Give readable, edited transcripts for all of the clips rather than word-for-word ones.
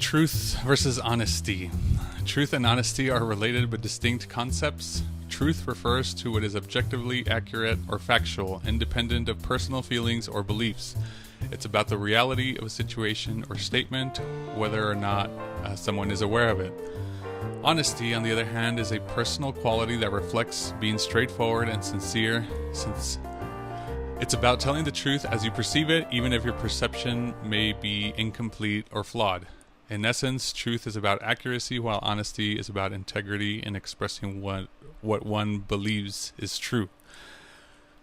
Truth versus honesty. Truth and honesty are related but distinct concepts. Truth refers to what is objectively accurate or factual, independent of personal feelings or beliefs. It's about the reality of a situation or statement, whether or not someone is aware of it. Honesty, on the other hand, is a personal quality that reflects being straightforward and sincere, since it's about telling the truth as you perceive it, even if your perception may be incomplete or flawed. In essence, truth is about accuracy, while honesty is about integrity in expressing what one believes is true.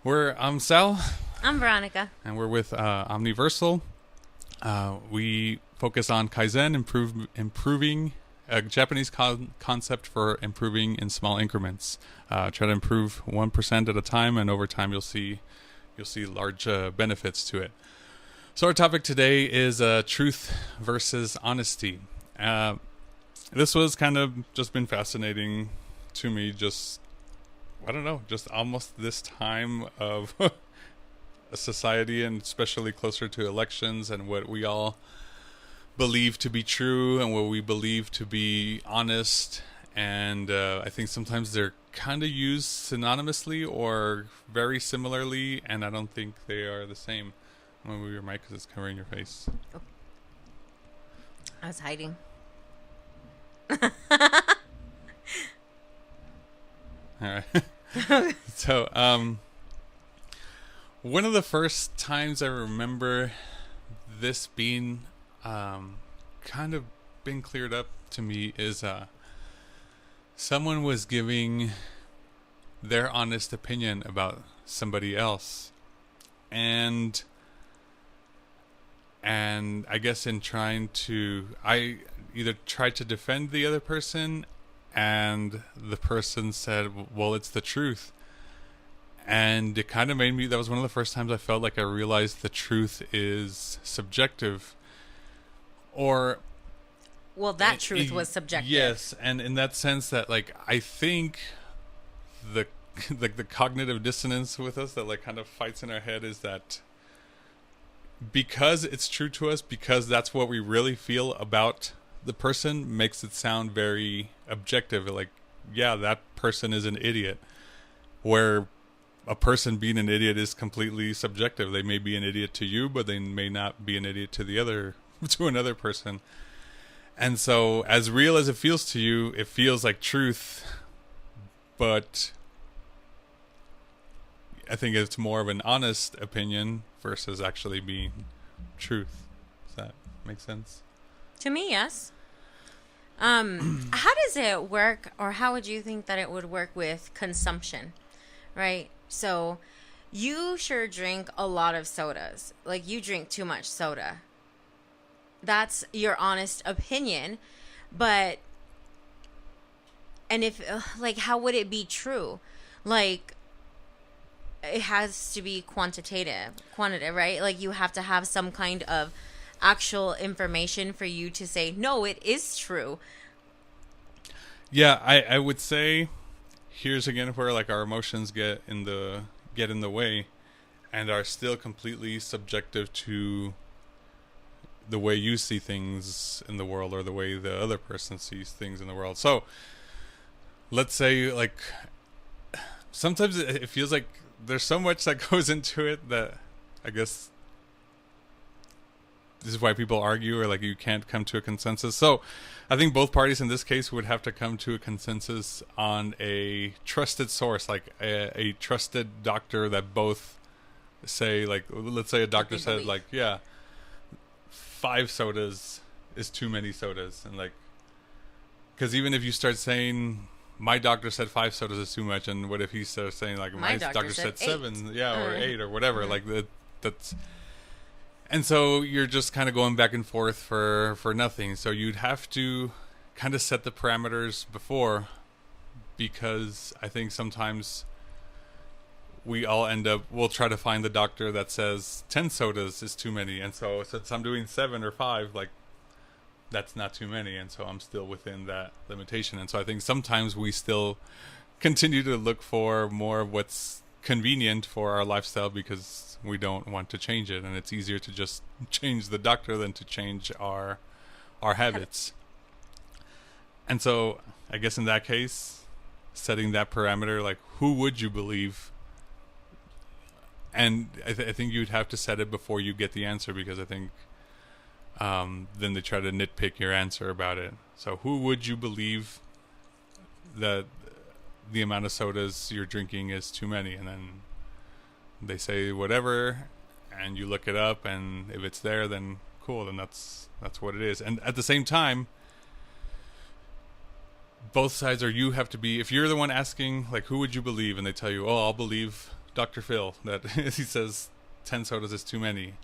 I'm Sal. I'm Veronica. And we're with Omni-Versal. We focus on Kaizen, improving a Japanese concept for improving in small increments. Try to improve 1% at a time, and over time you'll see large benefits to it. So our topic today is truth versus honesty. This was kind of just been fascinating to me, just almost this time of a society, and especially closer to elections and what we all believe to be true and what we believe to be honest. And I think sometimes they're kind of used synonymously or very similarly, and I don't think they are the same. I'm going to move your mic because it's covering your face. Oh. I was hiding. All right. So, one of the first times I remember this being kind of being cleared up to me is someone was giving their honest opinion about somebody else. And I guess in trying to, I either tried to defend the other person, and the person said, well, it's the truth. And it kind of made me, that was one of the first times I felt like I realized the truth is subjective. Or... well, that truth was subjective. Yes, and in that sense that, like, I think the cognitive dissonance with us that, like, kind of fights in our head is that because it's true to us, because that's what we really feel about the person, makes it sound very objective. Like, yeah, that person is an idiot. Where a person being an idiot is completely subjective. They may be an idiot to you, but they may not be an idiot to another person. And so, as real as it feels to you, it feels like truth, but I think it's more of an honest opinion versus actually being truth. Does that make sense? To me, yes. How does it work, or how would you think that it would work with consumption, right? So, you sure drink a lot of sodas. Like, you drink too much soda. That's your honest opinion, but, and if, like, how would it be true? Like, it has to be quantitative, right? Like, you have to have some kind of actual information for you to say, no, it is true. Yeah, I would say, here's again where, like, our emotions get in the way and are still completely subjective to the way you see things in the world or the way the other person sees things in the world. So let's say, like, sometimes it feels like there's so much that goes into it that I guess this is why people argue, or like you can't come to a consensus. So I think both parties in this case would have to come to a consensus on a trusted source, like a trusted doctor that both say, like, let's say a doctor said, like, yeah, 5 sodas is too many sodas. And, like, because even if you start saying, my doctor said 5 sodas is too much, and what if he starts saying, like, my doctor said 7, or 8 or whatever, like that's, and so you're just kind of going back and forth for nothing. So you'd have to kind of set the parameters before, because I think sometimes we all we'll try to find the doctor that says 10 sodas is too many. And so since I'm doing 7 or 5, like, that's not too many. And so I'm still within that limitation. And so I think sometimes we still continue to look for more of what's convenient for our lifestyle because we don't want to change it. And it's easier to just change the doctor than to change our our habits. And so I guess in that case, setting that parameter, like who would you believe? And I think you'd have to set it before you get the answer, because I think then they try to nitpick your answer about it. So who would you believe that the amount of sodas you're drinking is too many? And then they say whatever, and you look it up, and if it's there, then cool, then that's what it is. And at the same time, both sides, or you have to be, if you're the one asking, like, who would you believe? And they tell you, oh, I'll believe Dr. Phil, that he says 10 sodas is too many.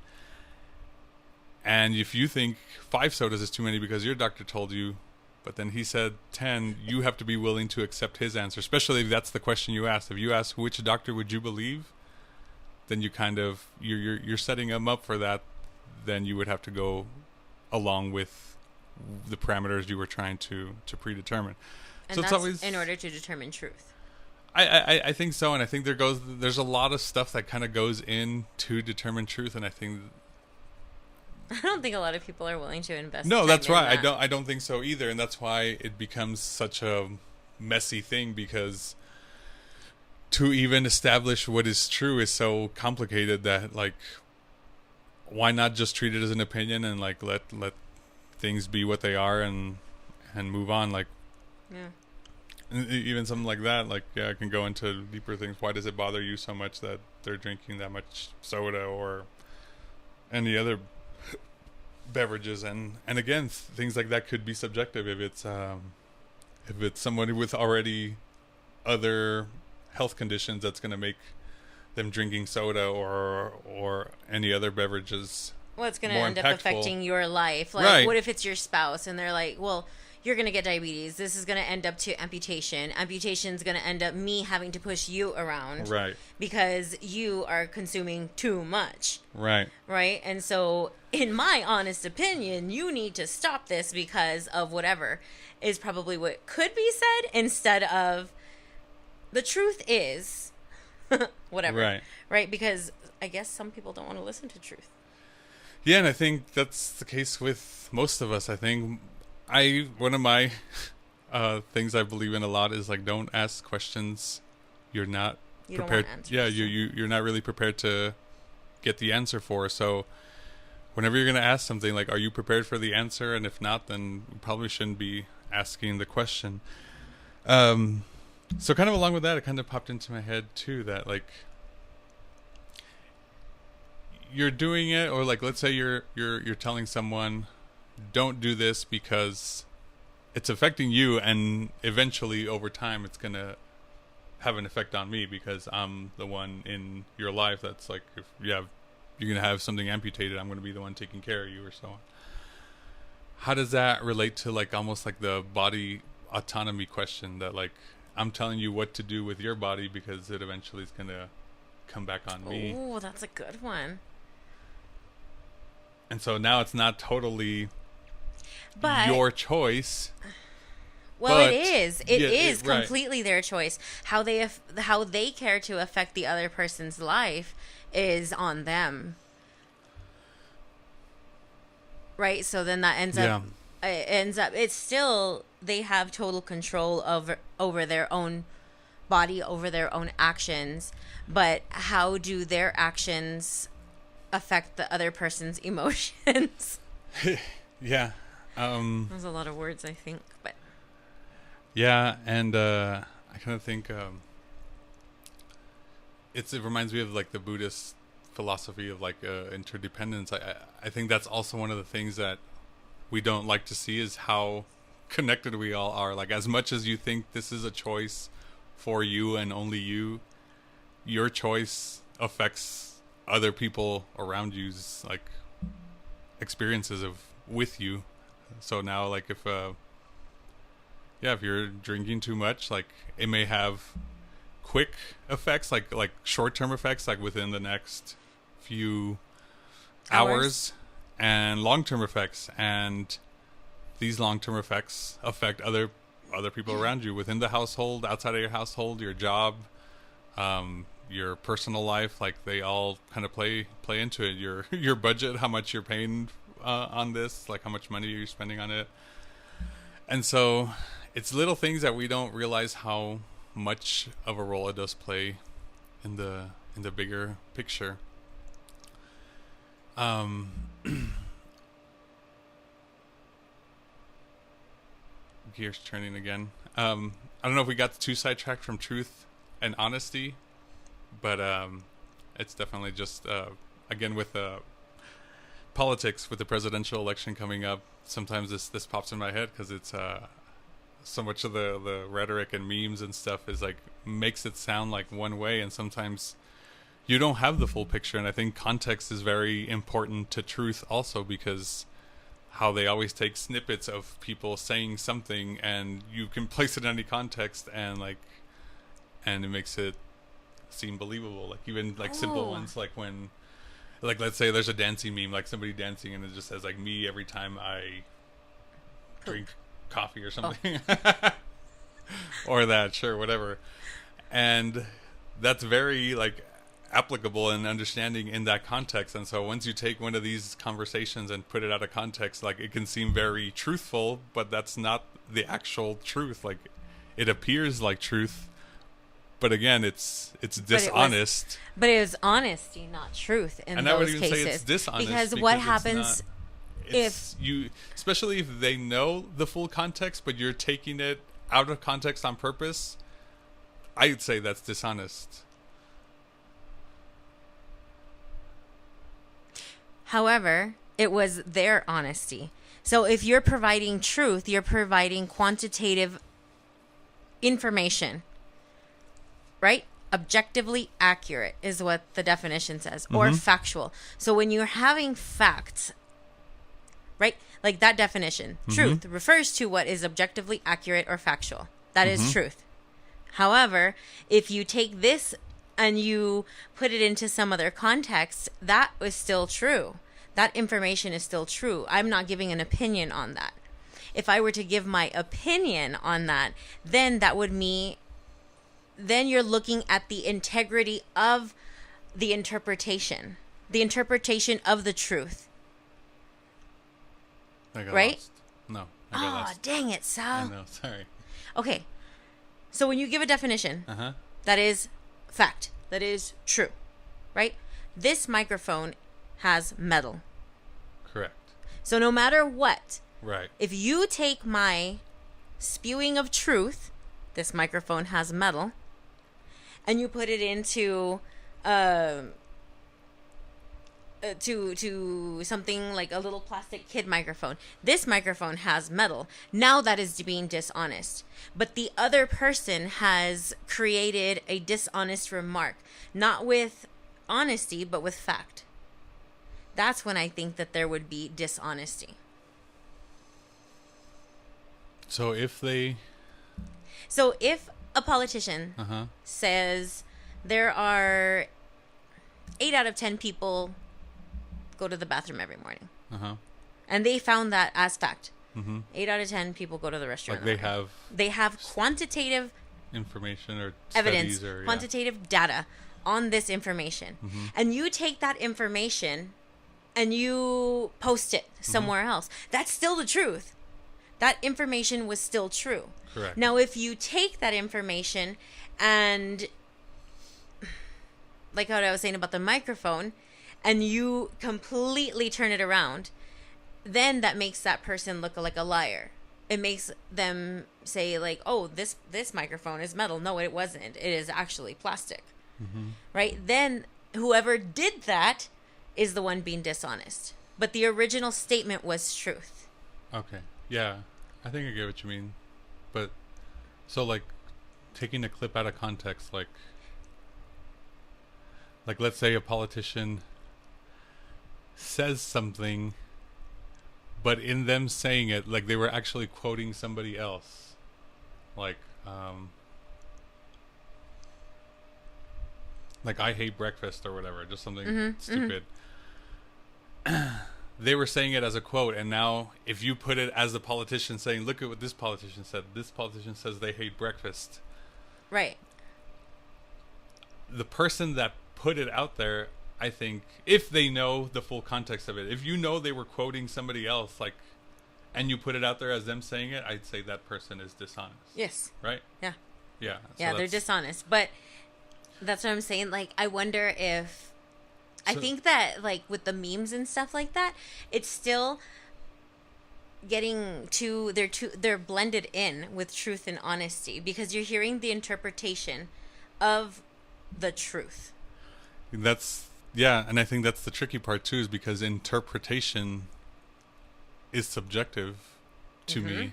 And if you think 5 sodas is too many because your doctor told you, but then he said 10, you have to be willing to accept his answer, especially if that's the question you asked. If you ask which doctor would you believe, then you kind of, you're setting him up for that. Then you would have to go along with the parameters you were trying to predetermine. And so that's it's always in order to determine truth. I think so, and I think there's a lot of stuff that kind of goes in to determine truth, and I think I don't think a lot of people are willing to invest. No, that's right. That. I don't think so either, and that's why it becomes such a messy thing, because to even establish what is true is so complicated that, like, why not just treat it as an opinion and like let things be what they are and move on, like. Yeah. Even something like that, like, yeah, I can go into deeper things. Why does it bother you so much that they're drinking that much soda or any other beverages? And again, things like that could be subjective. If it's somebody with already other health conditions, that's going to make them drinking soda or any other beverages. Well, it's going to end up affecting your life. Like, right. What if it's your spouse and they're like, well, you're going to get diabetes. This is going to end up to amputation. Amputation is going to end up me having to push you around. Right. Because you are consuming too much. Right. Right? And so, in my honest opinion, you need to stop this because of whatever is probably what could be said, instead of the truth is whatever. Right. Right? Because I guess some people don't want to listen to truth. Yeah, and I think that's the case with most of us. I think one of my things I believe in a lot is, like, don't ask questions you're not prepared. Yeah, you're not really prepared to get the answer for. So whenever you're going to ask something, like, are you prepared for the answer? And if not, then you probably shouldn't be asking the question. So kind of along with that, it kind of popped into my head too that, like, you're doing it, or like, let's say you're telling someone, don't do this because it's affecting you, and eventually over time it's going to have an effect on me because I'm the one in your life that's like, if you're going to have something amputated, I'm going to be the one taking care of you, or so on. How does that relate to, like, almost like the body autonomy question, that, like, I'm telling you what to do with your body because it eventually is going to come back on me? Oh, that's a good one. And so now it's not totally your choice. Well, it is. It is right. completely their choice. How they care to affect the other person's life is on them. Right? So then that ends up it's still, they have total control over their own body, over their own actions, but how do their actions affect the other person's emotions? Yeah. There's a lot of words, I think, but yeah, and I kind of think it reminds me of, like, the Buddhist philosophy of, like, interdependence. I think that's also one of the things that we don't like to see, is how connected we all are. Like, as much as you think this is a choice for you and only you, your choice affects other people around you's, like, experiences with you. So now, like, if you're drinking too much, like, it may have quick effects, like short-term effects, like within the next few hours, and long-term effects. And these long-term effects affect other people around you, within the household, outside of your household, your job, your personal life. Like, they all kind of play into it. Your budget, how much you're paying on this? Like, how much money are you spending on it? And so it's little things that we don't realize how much of a role it does play in the bigger picture. Gears turning again. I don't know if we got too sidetracked from truth and honesty, but it's definitely just again with politics, with the presidential election coming up. Sometimes this pops in my head because it's so much of the rhetoric and memes and stuff is like makes it sound like one way, and sometimes you don't have the full picture. And I think context is very important to truth also, because how they always take snippets of people saying something and you can place it in any context and it makes it seem believable. Like even like simple ones, like when, like let's say there's a dancing meme, like somebody dancing and it just says like me every time I drink coffee or something. Or that, sure, whatever. And that's very like applicable and understanding in that context. And so once you take one of these conversations and put it out of context, like it can seem very truthful, but that's not the actual truth. Like it appears like truth, but again, it's dishonest. But it was honesty, not truth in and those I would even cases. say it's dishonest because what happens if you, especially if they know the full context, but you're taking it out of context on purpose, I'd say that's dishonest. However, it was their honesty. So if you're providing truth, you're providing quantitative information, right? Objectively accurate is what the definition says, or factual. So when you're having facts, right? Like that definition, truth refers to what is objectively accurate or factual. That is truth. However, if you take this and you put it into some other context, that is still true. That information is still true. I'm not giving an opinion on that. If I were to give my opinion on that, then that would mean, then you're looking at the integrity of the interpretation of the truth. I got right? lost. No, I got lost. Dang it, Sal. I know, sorry. Okay. So when you give a definition, that is fact, that is true, right? This microphone has metal. Correct. So no matter what, right, if you take my spewing of truth, this microphone has metal, and you put it into to something like a little plastic kid microphone. This microphone has metal. Now that is being dishonest. But the other person has created a dishonest remark, not with honesty, but with fact. That's when I think that there would be dishonesty. So if a politician says there are 8 out of 10 people go to the bathroom every morning, and they found that as fact, 8 out of 10 people go to the restroom. Like they have quantitative information or evidence, or, quantitative data on this information, and you take that information and you post it somewhere else. That's still the truth. That information was still true. Correct. Now, if you take that information and, like what I was saying about the microphone, and you completely turn it around, then that makes that person look like a liar. It makes them say like, oh, this microphone is metal. No, it wasn't. It is actually plastic. Right? Then whoever did that is the one being dishonest. But the original statement was truth. Okay. Yeah. I think I get what you mean. But so like taking a clip out of context, like let's say a politician says something, but in them saying it, like they were actually quoting somebody else. Like I hate breakfast or whatever, just something stupid. They were saying it as a quote, and now if you put it as a politician saying, look at what this politician said. This politician says they hate breakfast. Right. The person that put it out there I think if they know the full context of it, if you know they were quoting somebody else, like, and you put it out there as them saying it, I'd say that person is dishonest. Yes. Right? Yeah. Yeah. Yeah, they're dishonest. But that's what I'm saying. Like, I wonder if... I think that, like, with the memes and stuff like that, it's still getting to... They're blended in with truth and honesty. Because you're hearing the interpretation of the truth. Yeah, and I think that's the tricky part, too, is because interpretation is subjective to me.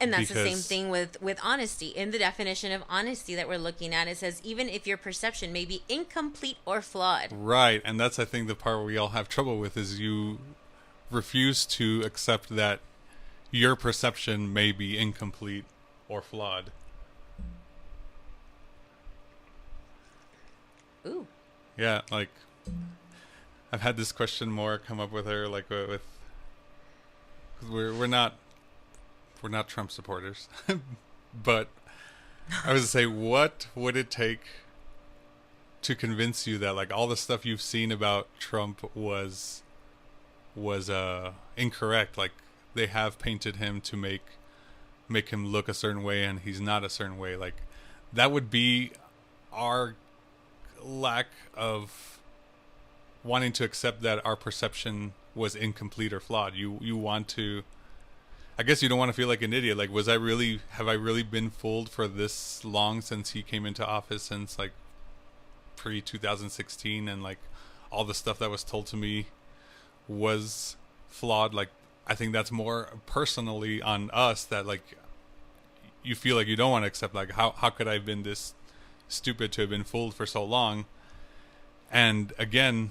And that's the same thing with honesty. In the definition of honesty that we're looking at, it says, even if your perception may be incomplete or flawed. Right, and that's, I think, the part we all have trouble with, is you refuse to accept that your perception may be incomplete or flawed. Ooh. Yeah, like, I've had this question more come up with her, like, with we're not Trump supporters, but I was to say, what would it take to convince you that, like, all the stuff you've seen about Trump was incorrect? Like, they have painted him to make him look a certain way, and he's not a certain way. Like, that would be our lack of wanting to accept that our perception was incomplete or flawed. You want to, I guess you don't want to feel like an idiot. Like, have I really been fooled for this long since he came into office, since like pre 2016, and like all the stuff that was told to me was flawed? Like, I think that's more personally on us, that like you feel like you don't want to accept, like, how could I have been this stupid to have been fooled for so long? And again,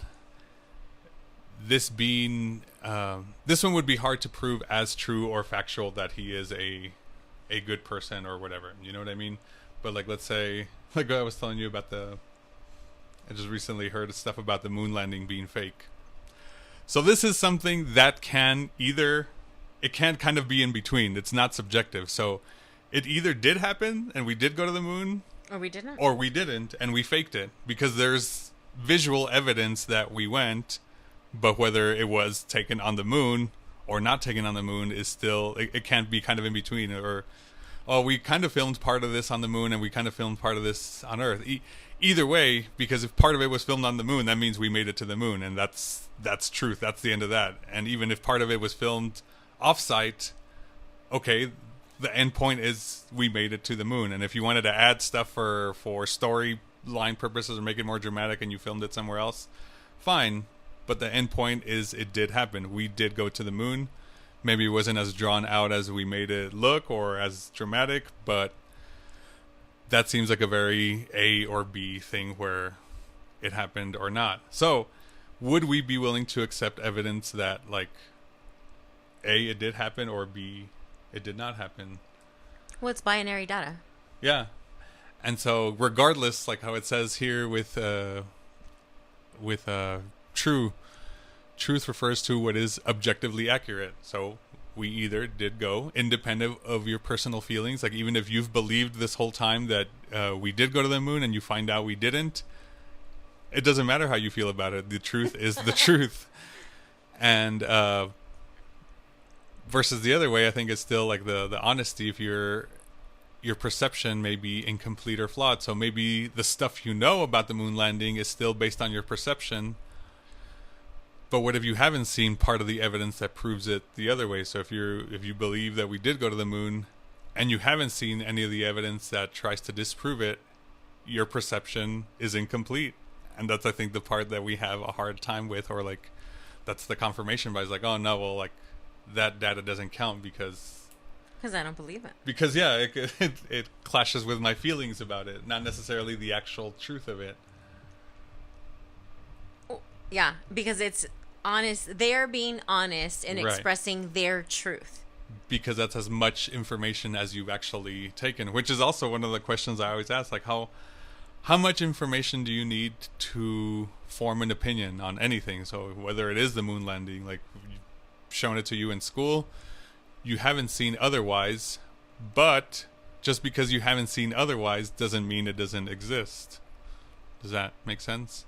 this one would be hard to prove as true or factual that he is a good person or whatever, you know what I mean? But like, let's say, like I was telling you about I just recently heard stuff about the moon landing being fake. So this is something that can kind of be in between. It's not subjective. So it either did happen and we did go to the moon, or we didn't, and we faked it, because there's visual evidence that we went. But whether it was taken on the moon or not taken on the moon is still, it can't be kind of in between. Or, oh, we kind of filmed part of this on the moon and we kind of filmed part of this on Earth. Either way, because if part of it was filmed on the moon, that means we made it to the moon, and that's truth. That's the end of that. And even if part of it was filmed off-site, okay, the end point is we made it to the moon. And if you wanted to add stuff for storyline purposes or make it more dramatic and you filmed it somewhere else, fine. But the end point is it did happen. We did go to the moon. Maybe it wasn't as drawn out as we made it look or as dramatic, but that seems like a very A or B thing where it happened or not. So would we be willing to accept evidence that, like, A, it did happen, or B, it did not happen? Well, it's binary data. Yeah. And so regardless, like how it says here with truth refers to what is objectively accurate. So we either did go, independent of your personal feelings. Like, even if you've believed this whole time that we did go to the moon and you find out we didn't, it doesn't matter how you feel about it. The truth is the truth. And versus the other way, I think it's still like the honesty. If your perception may be incomplete or flawed. So maybe the stuff you know about the moon landing is still based on your perception. But what if you haven't seen part of the evidence that proves it the other way? So if you believe that we did go to the moon and you haven't seen any of the evidence that tries to disprove it, your perception is incomplete. And that's, I think, the part that we have a hard time with, or like that's the confirmation bias. Like, oh no, well, like that data doesn't count because I don't believe it. Because yeah, it clashes with my feelings about it, not necessarily the actual truth of it. Yeah, because it's honest. They are being honest and expressing their truth. Because that's as much information as you've actually taken, which is also one of the questions I always ask. Like, how much information do you need to form an opinion on anything? So whether it is the moon landing, like shown it to you in school, you haven't seen otherwise, but just because you haven't seen otherwise doesn't mean it doesn't exist. Does that make sense?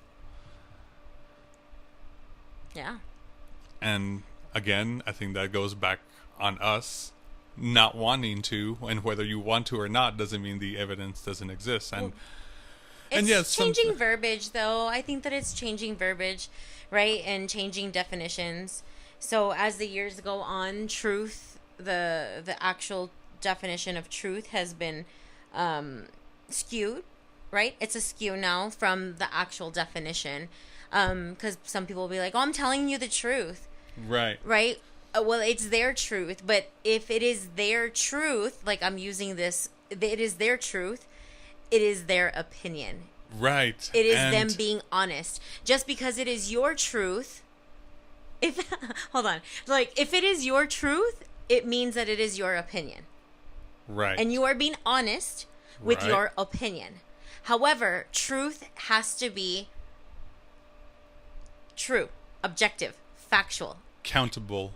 Yeah. And again, I think that goes back on us not wanting to, and whether you want to or not doesn't mean the evidence doesn't exist. And It's yes, changing verbiage, though. I think that it's changing verbiage, right? And changing definitions. So as the years go on, truth, the actual definition of truth has been skewed, right? It's a skew now from the actual definition. Because some people will be like, oh, I'm telling you the truth. right. Right? Well, it's their truth. But if it is their truth, like I'm using this, it is their truth. It is their opinion. Right. It is them being honest. Just because it is your truth, if hold on, like if it is your truth, it means that it is your opinion. Right. And you are being honest with Right. your opinion. However, truth has to be true, objective, factual, countable.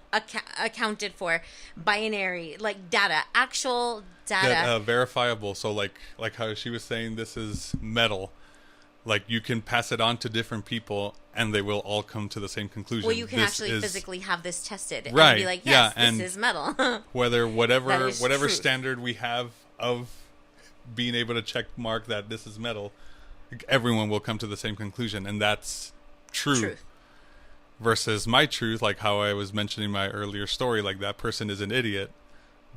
accounted for, binary, like data, actual data. That verifiable. So like how she was saying, this is metal. Like you can pass it on to different people and they will all come to the same conclusion. Well, you can This actually is, physically have this tested Right, and be like, yeah, yes, and this is metal. whatever That is truth. standard we have of being able to check mark that this is metal, everyone will come to the same conclusion, and that's truth. Versus my truth, like how I was mentioning my earlier story, like that person is an idiot.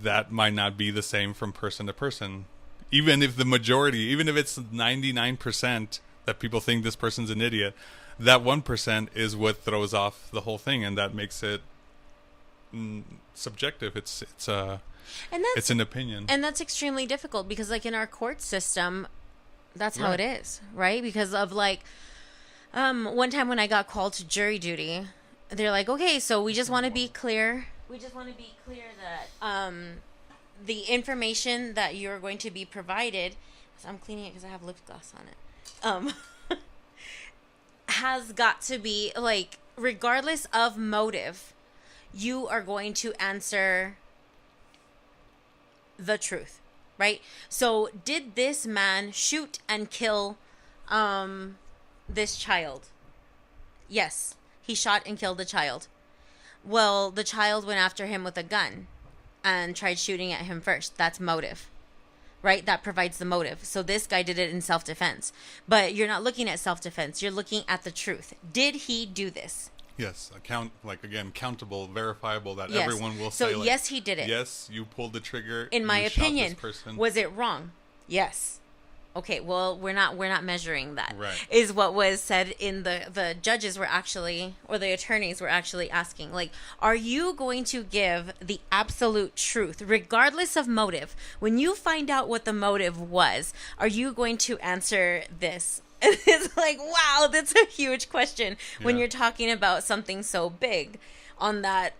That might not be the same from person to person. Even if the majority, even if it's 99% that people think this person's an idiot, that 1% is what throws off the whole thing, and that makes it subjective. It's an opinion. And that's extremely difficult because, like, in our court system, that's how it is, right? Because of, like, one time when I got called to jury duty, they're like, okay, so we just want to be clear. We just want to be clear that the information that you're going to be provided, so I'm cleaning it because I have lip gloss on it, has got to be, like, regardless of motive, you are going to answer the truth, right? So did this man shoot and kill this child? Yes, he shot and killed the child. Well, the child went after him with a gun and tried shooting at him first. That's motive, right? That provides the motive. So this guy did it in self-defense. But you're not looking at self-defense. You're looking at the truth. Did he do this? Yes, countable, verifiable, that Yes. everyone will So say, like, yes, he did it. yes, you pulled the trigger. In my you shot opinion, this person. was it wrong? Yes. Okay, well, we're not measuring that. Right. Is what was said in the judges were actually, or the attorneys were actually asking, like, are you going to give the absolute truth regardless of motive? When you find out what the motive was, are you going to answer this? It's like, wow, that's a huge question when Yeah. you're talking about something so big on that.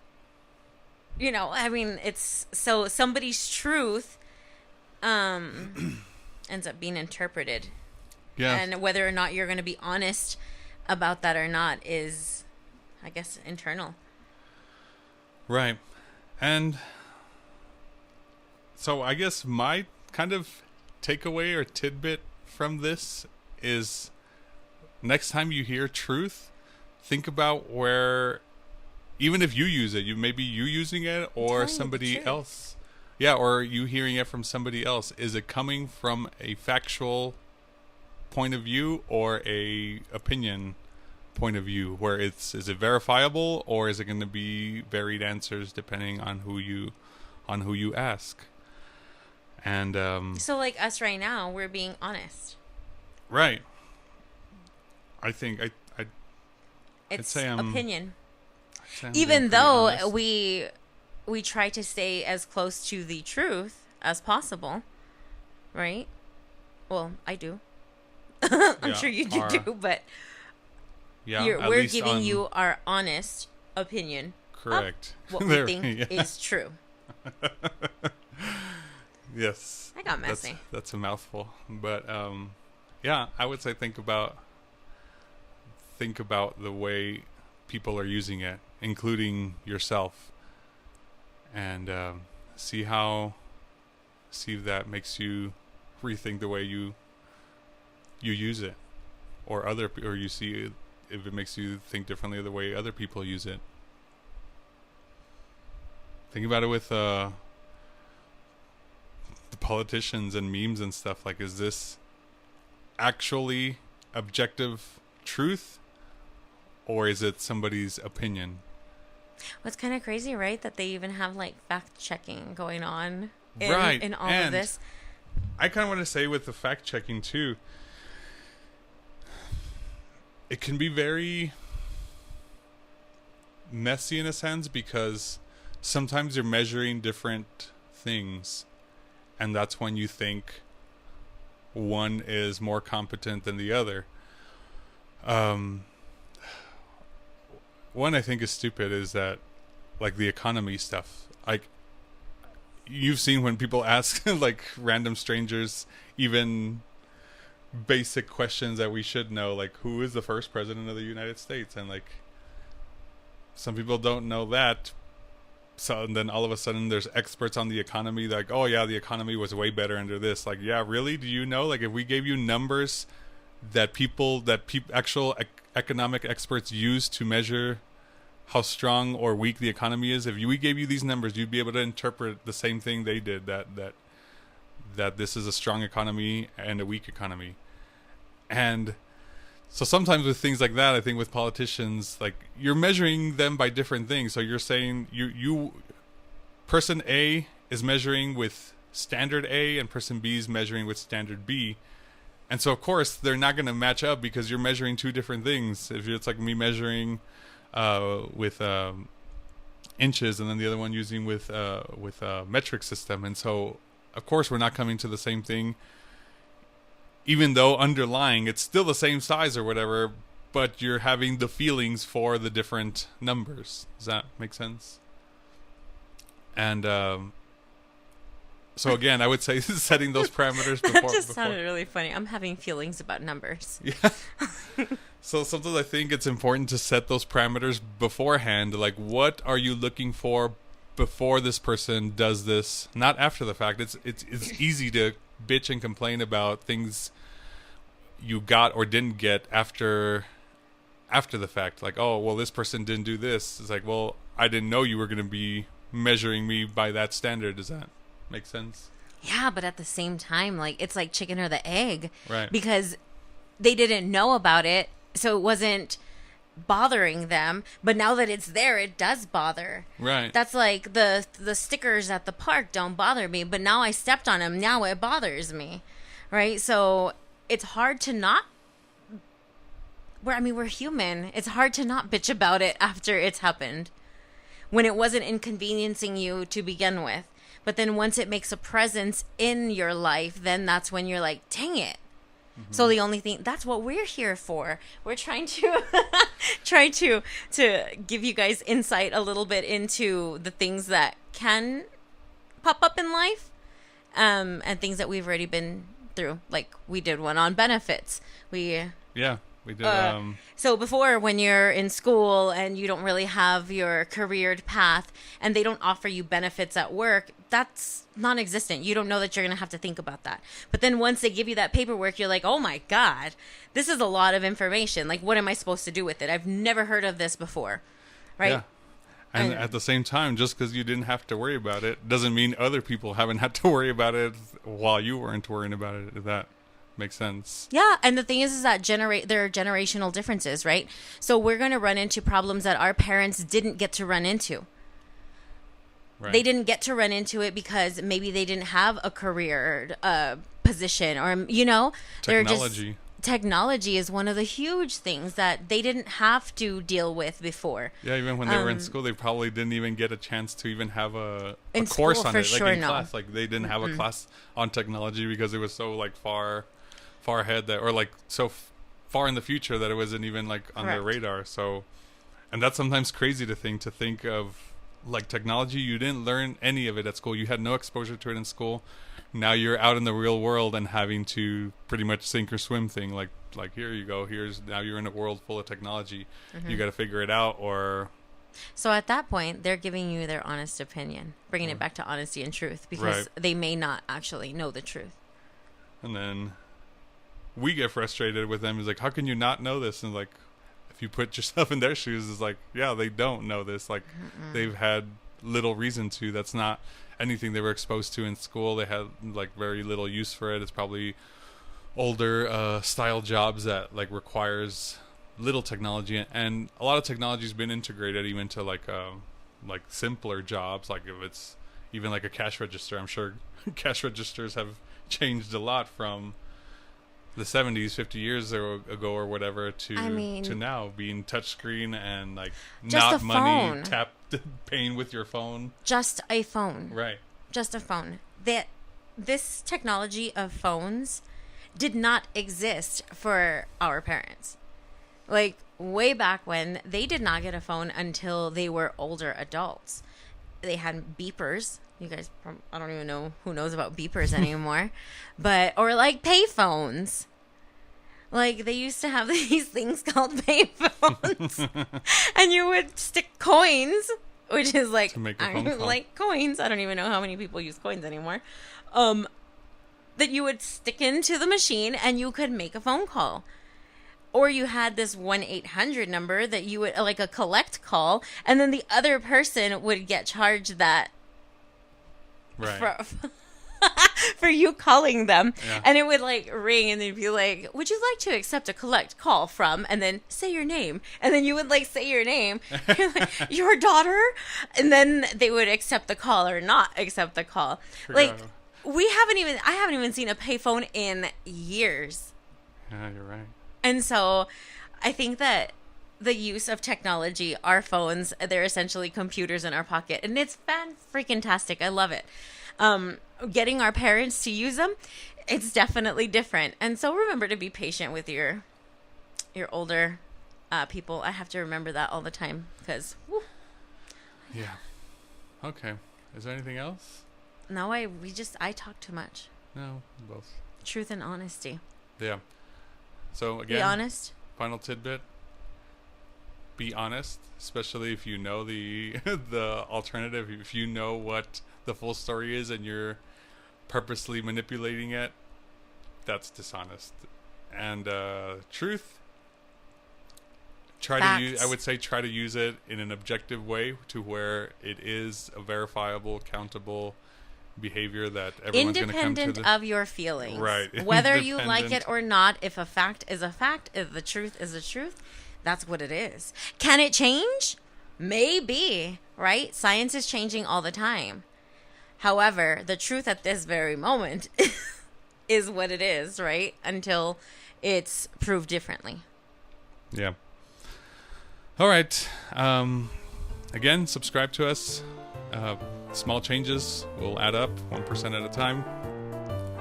You know, I mean, it's so somebody's truth ends up being interpreted. Yeah. And whether or not you're going to be honest about that or not is, I guess, internal. Right. And so I guess my kind of takeaway or tidbit from this is next time you hear truth, think about where, even if you use it, maybe you using it or telling you the somebody truth. else. Yeah, or you hearing it from somebody else. Is it coming from a factual point of view or a opinion point of view? Where is it verifiable, or is it going to be varied answers depending on who you ask? And So, like us right now, we're being honest. right. I think I'd It's say I'm- opinion. say I'm Even being pretty though honest. we try to stay as close to the truth as possible, right? Well, I do. I'm Yeah, sure you do too, but yeah, at we're least giving on- you our honest opinion. correct Of what we There- think yeah. is true. Yes. I got messy. That's a mouthful. But yeah, I would say think about the way people are using it, including yourself. And see if that makes you rethink the way you use it, or you see if it makes you think differently of the way other people use it. Think about it with the politicians and memes and stuff. Like, is this actually objective truth, or is it somebody's opinion? What's kind of crazy, right? That they even have like fact checking going on in all of this. I kind of want to say with the fact checking too, it can be very messy in a sense, because sometimes you're measuring different things, and that's when you think one is more competent than the other. One I think is stupid is that, like, the economy stuff. Like, you've seen when people ask like random strangers even basic questions that we should know, like, who is the first president of the United States? And like, some people don't know that. So and then all of a sudden there's experts on the economy that, like, oh yeah, the economy was way better under this. Like, yeah, really? Do you know? Like, if we gave you numbers that actual economic experts use to measure how strong or weak the economy is, if we gave you these numbers, you'd be able to interpret the same thing they did, that this is a strong economy and a weak economy. And so sometimes with things like that, I think with politicians, like, you're measuring them by different things. So you're saying you person A is measuring with standard A and person B is measuring with standard B. And so of course they're not going to match up because you're measuring two different things. If it's like me measuring with inches and then the other one using with a metric system, and so of course we're not coming to the same thing, even though underlying it's still the same size or whatever, but you're having the feelings for the different numbers. Does that make sense? And so again, I would say setting those parameters before. That just sounded really funny. I'm having feelings about numbers. Yeah. So sometimes I think it's important to set those parameters beforehand. Like, what are you looking for before this person does this, not after the fact? It's easy to bitch and complain about things you got or didn't get after the fact. Like, oh, well, this person didn't do this. It's like, well, I didn't know you were going to be measuring me by that standard. Does that make sense? Yeah, but at the same time, like, it's like chicken or the egg. Right. Because they didn't know about it, so it wasn't bothering them. But now that it's there, it does bother. Right. That's like the stickers at the park don't bother me, but now I stepped on them, now it bothers me. Right? So it's hard to not... we're human. It's hard to not bitch about it after it's happened, when it wasn't inconveniencing you to begin with. But then once it makes a presence in your life, then that's when you're like, dang it. Mm-hmm. So the only thing, that's what we're here for. We're trying to give you guys insight a little bit into the things that can pop up in life, and things that we've already been through. Like, we did one on benefits. We did. So before, when you're in school and you don't really have your careered path and they don't offer you benefits at work, that's non-existent. You don't know that you're going to have to think about that. But then once they give you that paperwork, you're like, oh my God, this is a lot of information. Like, what am I supposed to do with it? I've never heard of this before. Right? Yeah. And at the same time, just because you didn't have to worry about it doesn't mean other people haven't had to worry about it while you weren't worrying about it. If that makes sense. Yeah, and the thing is that there are generational differences, right? So we're going to run into problems that our parents didn't get to run into. Right. They didn't get to run into it because maybe they didn't have a career position, or, technology is one of the huge things that they didn't have to deal with before. Yeah, even when they were in school, they probably didn't even get a chance to even have a course on it. Like, in class, like, they didn't have a class on technology because it was so, like, far ahead that, or like so far in the future that it wasn't even like on their radar. So, and that's sometimes crazy to think of, like, technology. You didn't learn any of it at school. You had no exposure to it in school. Now you're out in the real world and having to pretty much sink or swim thing. Like here you go. Now you're in a world full of technology. Mm-hmm. You got to figure it out. Or so at that point, they're giving you their honest opinion, bringing it back to honesty and truth, because they may not actually know the truth. And then we get frustrated with them. It's like, how can you not know this? And like, if you put yourself in their shoes, it's like, yeah, they don't know this. Like, they've had little reason to. That's not anything they were exposed to in school. They had like very little use for it. It's probably older style jobs that like requires little technology, and a lot of technology has been integrated even to like simpler jobs. Like if it's even like a cash register, I'm sure cash registers have changed a lot from the 70s, 50 years ago or whatever to now being touchscreen and like not money tap paying with your phone. Just a phone. Right. Just a phone. This technology of phones did not exist for our parents. Like way back when, they did not get a phone until they were older adults. They had beepers. You guys, I don't even know who knows about beepers anymore, or like payphones. Like they used to have these things called payphones, and you would stick coins, which is like to make a phone call. Like coins. I don't even know how many people use coins anymore. That you would stick into the machine and you could make a phone call. Or you had this 1-800 number that you would, like a collect call, and then the other person would get charged that right. for you calling them. Yeah. And it would like ring and they'd be like, would you like to accept a collect call from, and then say your name. And then you would like say your name. You're like, your daughter? And then they would accept the call or not accept the call. Like I haven't even seen a payphone in years. Yeah, you're right. And so I think that the use of technology, our phones, they're essentially computers in our pocket. And it's fan-freaking-tastic. I love it. Getting our parents to use them, it's definitely different. And so remember to be patient with your older people. I have to remember that all the time because, yeah. Okay. Is there anything else? No, I talk too much. No, both. Truth and honesty. Yeah. So again, be honest. Final tidbit. Be honest, especially if you know the alternative. If you know what the full story is and you're purposely manipulating it, that's dishonest. And truth, try to use it in an objective way to where it is a verifiable, countable behavior that everyone's going to come to. Independent of your feelings. Right. Whether you like it or not, if a fact is a fact, if the truth is the truth, that's what it is. Can it change? Maybe, right? Science is changing all the time. However, the truth at this very moment is what it is, right? Until it's proved differently. Yeah. All right. Again, subscribe to us. Small changes will add up 1% at a time.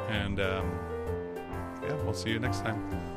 And yeah, we'll see you next time.